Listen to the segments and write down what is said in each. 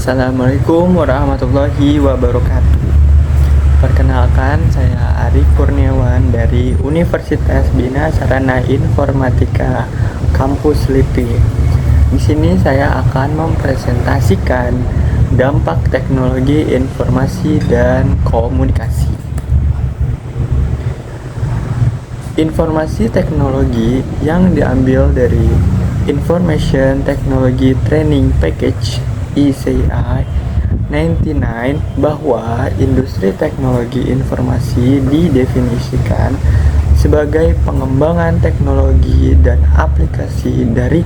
Assalamualaikum warahmatullahi wabarakatuh. Perkenalkan, saya Ari Kurniawan dari Universitas Bina Sarana Informatika Kampus LIPI. Di sini saya akan mempresentasikan dampak teknologi informasi dan komunikasi. Informasi teknologi yang diambil dari Information Technology Training Package (ICI) 99 bahwa industri teknologi informasi didefinisikan sebagai pengembangan teknologi dan aplikasi dari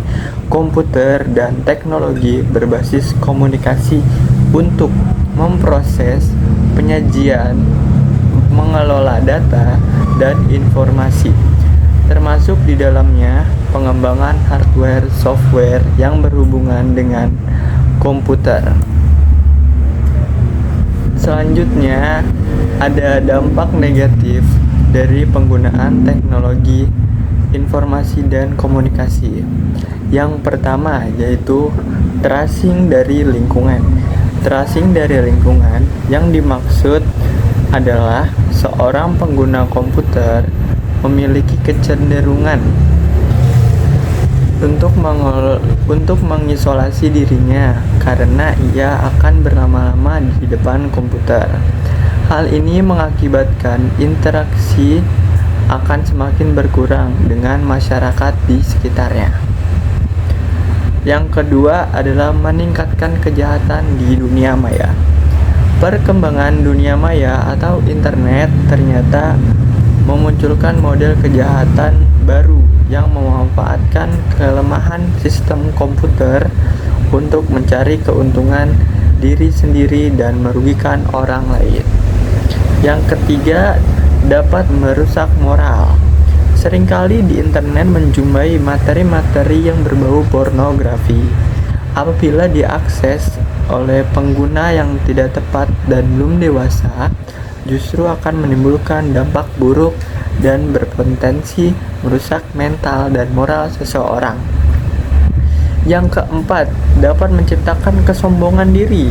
komputer dan teknologi berbasis komunikasi untuk memproses, penyajian, mengelola data, dan informasi, termasuk di dalamnya pengembangan hardware software yang berhubungan dengan komputer. Selanjutnya, ada dampak negatif dari penggunaan teknologi informasi dan komunikasi. Yang pertama yaitu terasing dari lingkungan. Terasing dari lingkungan yang dimaksud adalah seorang pengguna komputer memiliki kecenderungan untuk mengisolasi dirinya karena ia akan berlama-lama di depan komputer. Hal ini mengakibatkan interaksi akan semakin berkurang dengan masyarakat di sekitarnya. Yang kedua adalah meningkatkan kejahatan di dunia maya. Perkembangan dunia maya atau internet ternyata memunculkan model kejahatan baru yang memanfaatkan kelemahan sistem komputer untuk mencari keuntungan diri sendiri dan merugikan orang lain. Yang ketiga, dapat merusak moral. Seringkali di internet menjumpai materi-materi yang berbau pornografi. Apabila diakses oleh pengguna yang tidak tepat dan belum dewasa, justru akan menimbulkan dampak buruk dan berpotensi merusak mental dan moral seseorang. Yang keempat, dapat menciptakan kesombongan diri.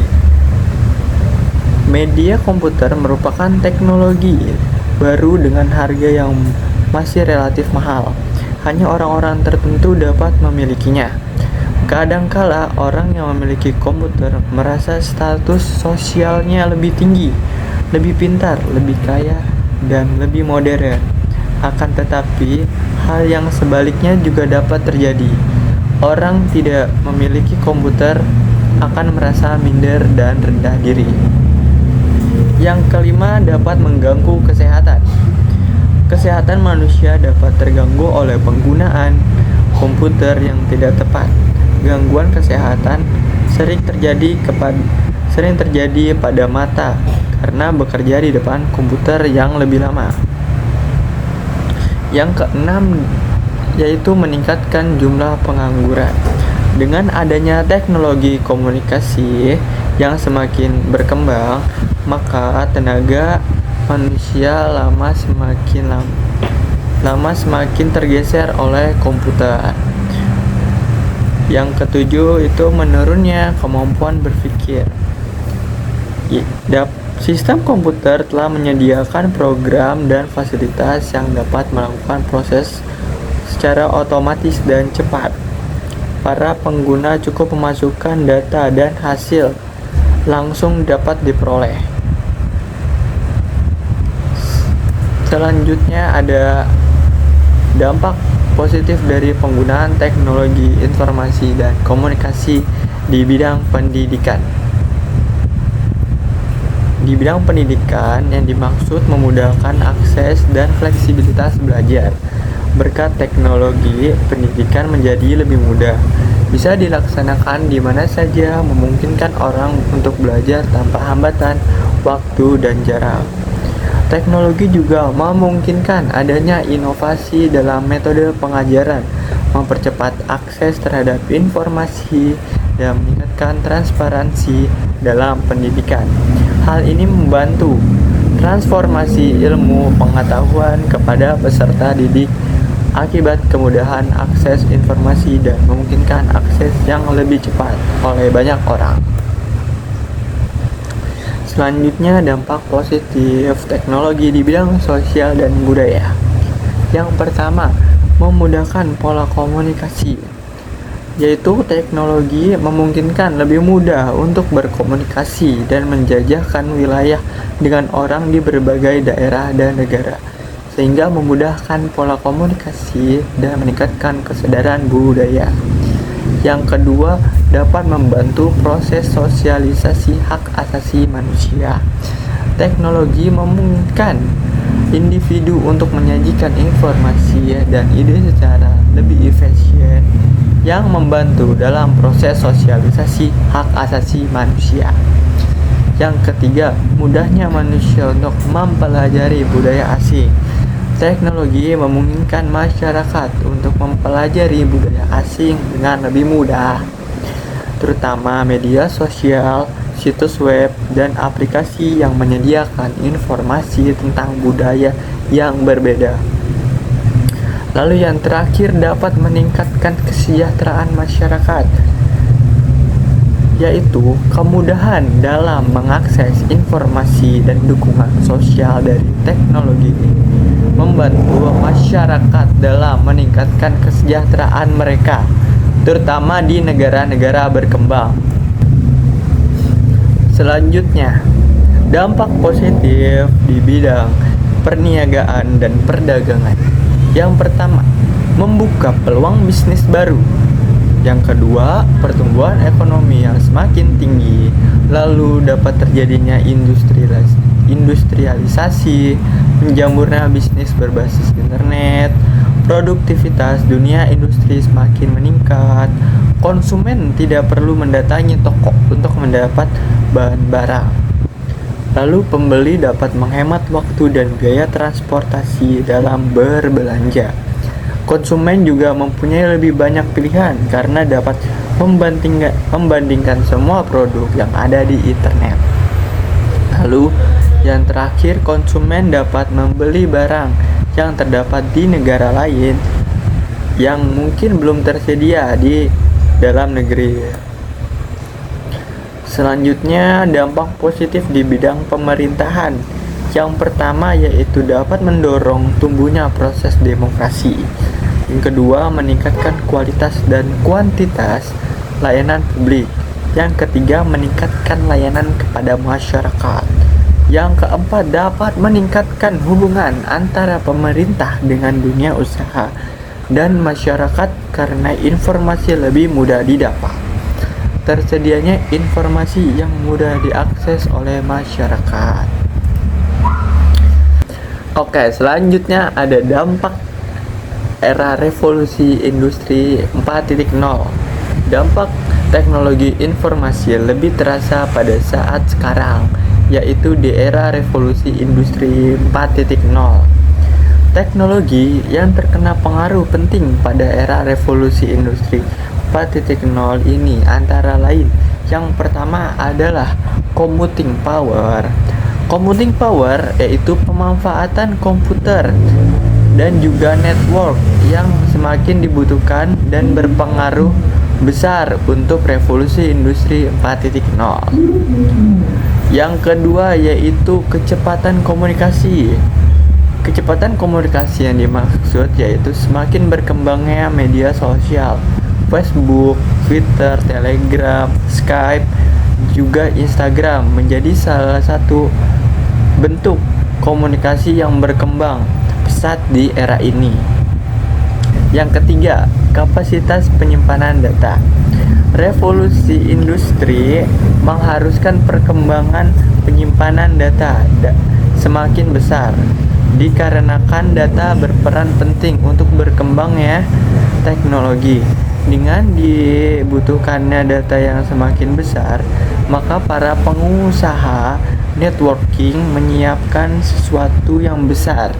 Media komputer merupakan teknologi baru dengan harga yang masih relatif mahal. Hanya orang-orang tertentu dapat memilikinya. Kadangkala orang yang memiliki komputer merasa status sosialnya lebih tinggi, lebih pintar, lebih kaya, dan lebih modern. Akan tetapi, hal yang sebaliknya juga dapat terjadi. Orang tidak memiliki komputer akan merasa minder dan rendah diri. Yang kelima, dapat mengganggu kesehatan. Kesehatan manusia dapat terganggu oleh penggunaan komputer yang tidak tepat. Gangguan kesehatan sering terjadi pada mata karena bekerja di depan komputer yang lebih lama. Yang keenam yaitu meningkatkan jumlah pengangguran. Dengan adanya teknologi komunikasi yang semakin berkembang, maka tenaga manusia lama semakin tergeser oleh komputer. Yang ketujuh itu menurunnya kemampuan berpikir. Sistem komputer telah menyediakan program dan fasilitas yang dapat melakukan proses secara otomatis dan cepat. Para pengguna cukup memasukkan data dan hasil langsung dapat diperoleh. Selanjutnya ada dampak positif dari penggunaan teknologi informasi dan komunikasi di bidang pendidikan. Di bidang pendidikan yang dimaksud memudahkan akses dan fleksibilitas belajar. Berkat teknologi, pendidikan menjadi lebih mudah. Bisa dilaksanakan di mana saja, memungkinkan orang untuk belajar tanpa hambatan waktu dan jarak. Teknologi juga memungkinkan adanya inovasi dalam metode pengajaran, mempercepat akses terhadap informasi, dan meningkatkan transparansi dalam pendidikan. Hal ini membantu transformasi ilmu pengetahuan kepada peserta didik akibat kemudahan akses informasi dan memungkinkan akses yang lebih cepat oleh banyak orang. Selanjutnya, dampak positif teknologi di bidang sosial dan budaya. Yang pertama, memudahkan pola komunikasi, yaitu teknologi memungkinkan lebih mudah untuk berkomunikasi dan menjajahkan wilayah dengan orang di berbagai daerah dan negara, sehingga memudahkan pola komunikasi dan meningkatkan kesadaran budaya. Yang kedua, dapat membantu proses sosialisasi hak asasi manusia. Teknologi memungkinkan individu untuk menyajikan informasi dan ide secara lebih efisien yang membantu dalam proses sosialisasi hak asasi manusia. Yang ketiga, mudahnya manusia untuk mempelajari budaya asing. Teknologi memungkinkan masyarakat untuk mempelajari budaya asing dengan lebih mudah, terutama media sosial, situs web, dan aplikasi yang menyediakan informasi tentang budaya yang berbeda. Lalu yang terakhir, dapat meningkatkan kesejahteraan masyarakat, yaitu kemudahan dalam mengakses informasi dan dukungan sosial dari teknologi membantu masyarakat dalam meningkatkan kesejahteraan mereka, terutama di negara-negara berkembang. Selanjutnya, dampak positif di bidang perniagaan dan perdagangan. Yang pertama, membuka peluang bisnis baru. Yang kedua, pertumbuhan ekonomi yang semakin tinggi. Lalu dapat terjadinya industrialisasi, menjamurnya bisnis berbasis internet, produktivitas dunia industri semakin meningkat, konsumen tidak perlu mendatangi toko untuk mendapat bahan barang. Lalu pembeli dapat menghemat waktu dan biaya transportasi dalam berbelanja. Konsumen juga mempunyai lebih banyak pilihan karena dapat membandingkan semua produk yang ada di internet. Lalu yang terakhir, konsumen dapat membeli barang yang terdapat di negara lain yang mungkin belum tersedia di dalam negeri. Selanjutnya, dampak positif di bidang pemerintahan. Yang pertama yaitu dapat mendorong tumbuhnya proses demokrasi. Yang kedua, meningkatkan kualitas dan kuantitas layanan publik. Yang ketiga, meningkatkan layanan kepada masyarakat. Yang keempat, dapat meningkatkan hubungan antara pemerintah dengan dunia usaha dan masyarakat karena informasi lebih mudah didapat. Tersedianya informasi yang mudah diakses oleh masyarakat. Oke, selanjutnya ada dampak era revolusi industri 4.0. Dampak teknologi informasi lebih terasa pada saat sekarang, yaitu di era revolusi industri 4.0. Teknologi yang terkena pengaruh penting pada era revolusi industri 4.0 ini antara lain, yang pertama adalah computing power. Computing power yaitu pemanfaatan komputer dan juga network yang semakin dibutuhkan dan berpengaruh besar untuk revolusi industri 4.0. Yang kedua yaitu kecepatan komunikasi. Kecepatan komunikasi yang dimaksud yaitu semakin berkembangnya media sosial, Facebook, Twitter, Telegram, Skype, juga Instagram menjadi salah satu bentuk komunikasi yang berkembang pesat di era ini. Yang ketiga, kapasitas penyimpanan data. Revolusi industri mengharuskan perkembangan penyimpanan data semakin besar, dikarenakan data berperan penting untuk berkembangnya teknologi. Dengan dibutuhkannya data yang semakin besar, maka para pengusaha networking menyiapkan sesuatu yang besar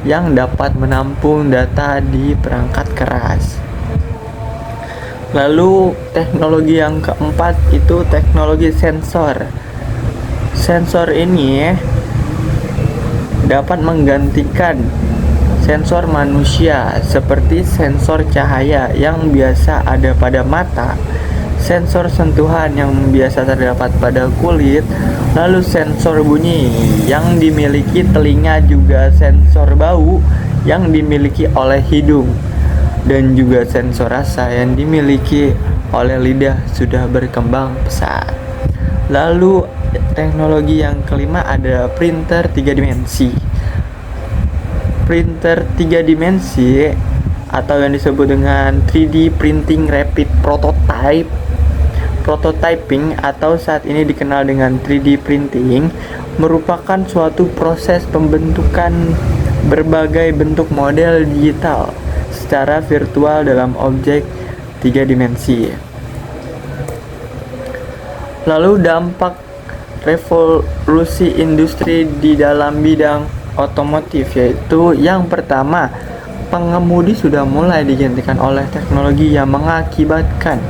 yang dapat menampung data di perangkat keras. Lalu teknologi yang keempat itu teknologi sensor. Sensor ini dapat menggantikan sensor manusia seperti sensor cahaya yang biasa ada pada mata, sensor sentuhan yang biasa terdapat pada kulit, lalu sensor bunyi yang dimiliki telinga, juga sensor bau yang dimiliki oleh hidung, dan juga sensor rasa yang dimiliki oleh lidah sudah berkembang pesat. Lalu teknologi yang kelima ada printer 3 dimensi. Printer 3 dimensi atau yang disebut dengan 3D printing rapid prototyping atau saat ini dikenal dengan 3D printing, merupakan suatu proses pembentukan berbagai bentuk model digital secara virtual dalam objek 3 dimensi. Lalu dampak revolusi industri di dalam bidang otomotif, yaitu yang pertama, pengemudi sudah mulai digantikan oleh teknologi yang mengakibatkan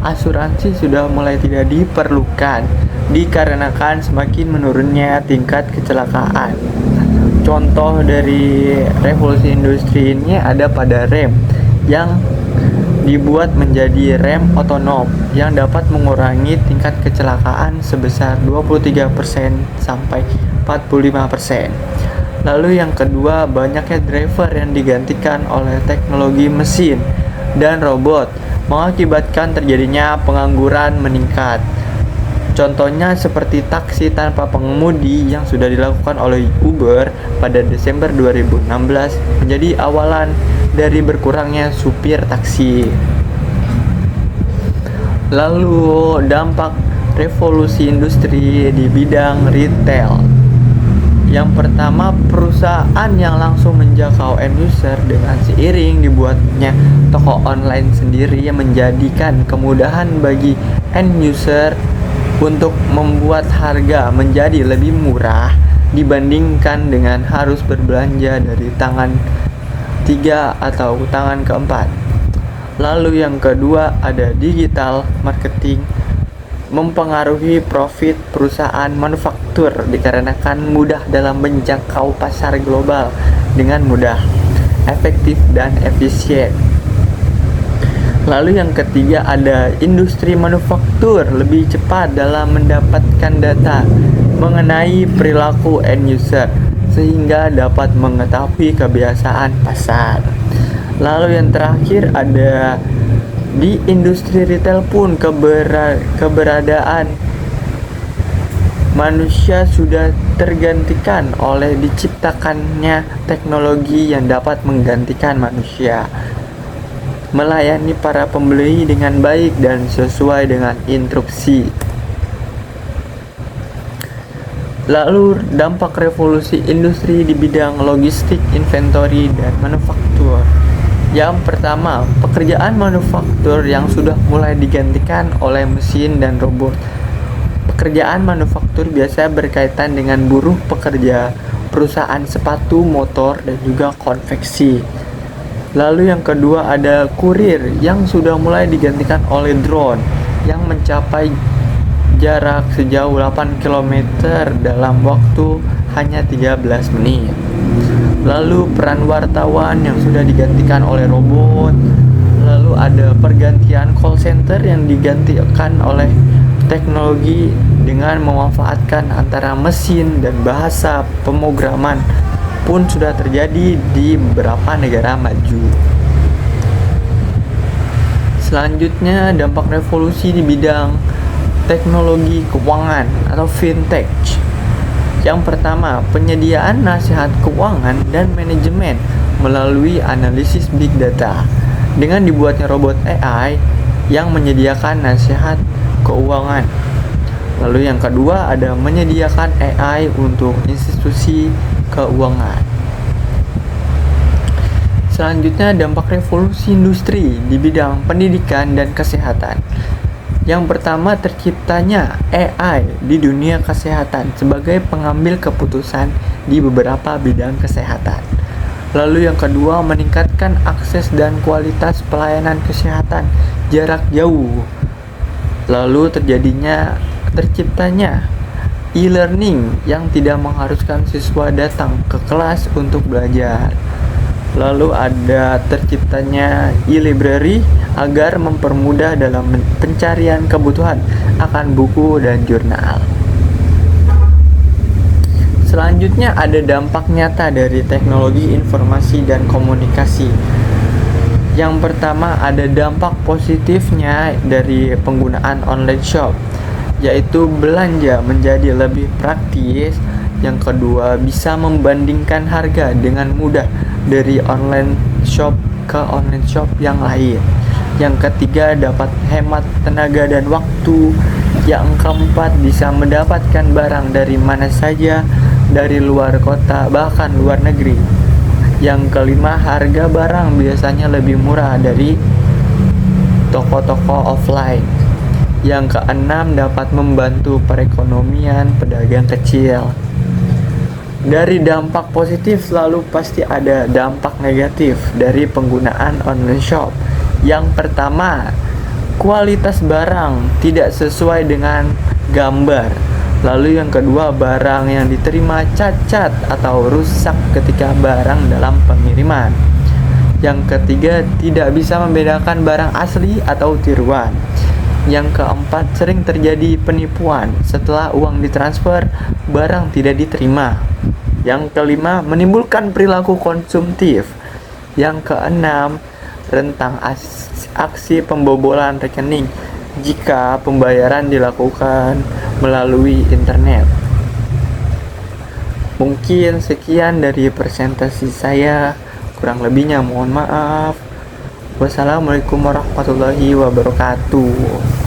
asuransi sudah mulai tidak diperlukan dikarenakan semakin menurunnya tingkat kecelakaan. Contoh dari revolusi industri ini ada pada rem yang dibuat menjadi rem otonom yang dapat mengurangi tingkat kecelakaan sebesar 23% sampai 45%. Lalu yang kedua, banyaknya driver yang digantikan oleh teknologi mesin dan robot mengakibatkan terjadinya pengangguran meningkat. Contohnya seperti taksi tanpa pengemudi yang sudah dilakukan oleh Uber pada Desember 2016 menjadi awalan dari berkurangnya supir taksi. Lalu dampak revolusi industri di bidang retail. Yang pertama, perusahaan yang langsung menjangkau end user dengan seiring dibuatnya toko online sendiri yang menjadikan kemudahan bagi end user untuk membuat harga menjadi lebih murah dibandingkan dengan harus berbelanja dari tangan 3 atau tangan keempat. Lalu yang kedua ada digital marketing, mempengaruhi profit perusahaan manufaktur dikarenakan mudah dalam menjangkau pasar global dengan mudah, efektif, dan efisien. Lalu yang ketiga ada industri manufaktur, lebih cepat dalam mendapatkan data mengenai perilaku end user sehingga dapat mengetahui kebiasaan pasar. Lalu yang terakhir ada di industri retail pun keberadaan manusia sudah tergantikan oleh diciptakannya teknologi yang dapat menggantikan manusia melayani para pembeli dengan baik dan sesuai dengan instruksi. Lalu dampak revolusi industri di bidang logistik, inventory, dan manufaktur. Yang pertama, pekerjaan manufaktur yang sudah mulai digantikan oleh mesin dan robot. Pekerjaan manufaktur biasa berkaitan dengan buruh pekerja, perusahaan sepatu, motor, dan juga konveksi. Lalu yang kedua ada kurir yang sudah mulai digantikan oleh drone yang mencapai jarak sejauh 8 km dalam waktu hanya 13 menit. Lalu peran wartawan yang sudah digantikan oleh robot. Lalu ada pergantian call center yang digantikan oleh teknologi dengan memanfaatkan antara mesin dan bahasa pemrograman pun sudah terjadi di beberapa negara maju. Selanjutnya dampak revolusi di bidang teknologi keuangan atau fintech. Yang pertama, penyediaan nasihat keuangan dan manajemen melalui analisis big data dengan dibuatnya robot AI yang menyediakan nasihat keuangan. Lalu yang kedua ada menyediakan AI untuk institusi keuangan. Selanjutnya dampak revolusi industri di bidang pendidikan dan kesehatan. Yang pertama, terciptanya AI di dunia kesehatan sebagai pengambil keputusan di beberapa bidang kesehatan. Lalu yang kedua, meningkatkan akses dan kualitas pelayanan kesehatan jarak jauh. Lalu terciptanya e-learning yang tidak mengharuskan siswa datang ke kelas untuk belajar. Lalu ada terciptanya e-library agar mempermudah dalam pencarian kebutuhan akan buku dan jurnal. Selanjutnya ada dampak nyata dari teknologi informasi dan komunikasi. Yang pertama ada dampak positifnya dari penggunaan online shop, yaitu belanja menjadi lebih praktis. Yang kedua, bisa membandingkan harga dengan mudah dari online shop ke online shop yang lain. Yang ketiga, dapat hemat tenaga dan waktu. Yang keempat, bisa mendapatkan barang dari mana saja, dari luar kota bahkan luar negeri. Yang kelima, harga barang biasanya lebih murah dari toko-toko offline. Yang keenam, dapat membantu perekonomian pedagang kecil. Dari dampak positif selalu pasti ada dampak negatif dari penggunaan online shop. Yang pertama, kualitas barang tidak sesuai dengan gambar. Lalu yang kedua, barang yang diterima cacat atau rusak ketika barang dalam pengiriman. Yang ketiga, tidak bisa membedakan barang asli atau tiruan. Yang keempat, sering terjadi penipuan. Setelah uang ditransfer, barang tidak diterima. Yang kelima, menimbulkan perilaku konsumtif. Yang keenam, rentang aksi pembobolan rekening jika pembayaran dilakukan melalui internet. Mungkin sekian dari presentasi saya, kurang lebihnya mohon maaf. Wassalamualaikum warahmatullahi wabarakatuh.